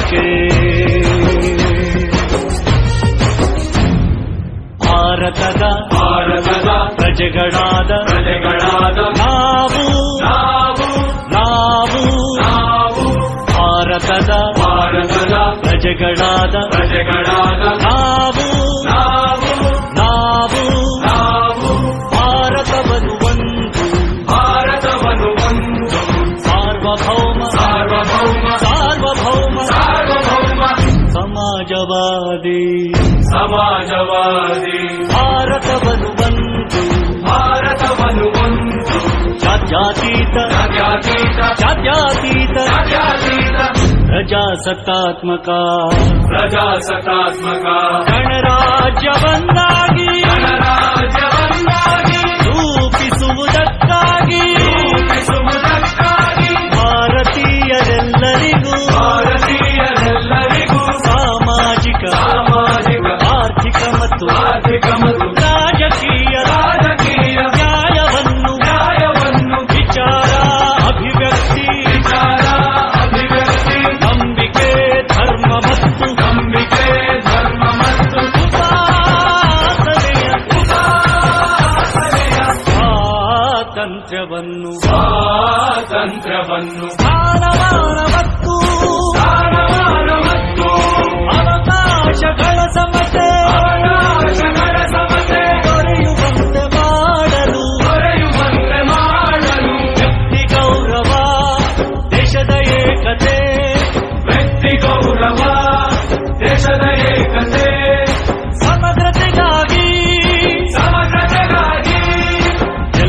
ನಂಬಿಕೆ. ಭಾರತದ ಪ್ರಜೆಗಳಾದ ನಾವು ಭಾರತದ ಪ್ರಜೆಗಳಾದ ನಾವು ಭಾರತವನ್ನು ಒಂದು ಸಾರ್ವಭೌಮ ಸಮಾಜವಾದಿ ಭಾರತವನ್ನು ಒಂದು ಜಾತ್ಯತೀತ ಪ್ರಜಾಸತ್ತಾತ್ಮಕ ಗಣರಾಜ್ಯವನ್ನಾಗಿ ರೂಪಿಸುವುದಕ್ಕಾಗಿ ಭಾರತೀಯರೆಲ್ಲರಿಗೂ ಸಾಮಾಜಿಕ ಆರ್ಥಿಕ ಮತ್ತು ರಾಜಕೀಯ ನ್ಯಾಯವನ್ನು ವಿಚಾರ ಅಭಿವ್ಯಕ್ತಿ ನಂಬಿಕೆ ಧರ್ಮ ಮತ್ತು ಉಪಾಸನೆಯ ಸ್ವಾತಂತ್ರ್ಯವನ್ನು ಸ್ಥಾನಮಾನ ಮತ್ತು ಅವಕಾಶಗಳ ಸಮತೆ ದೊರೆಯುವಂತೆ ಮಾಡಲು ವ್ಯಕ್ತಿ ಗೌರವ ದೇಶದ ಏಕತೆ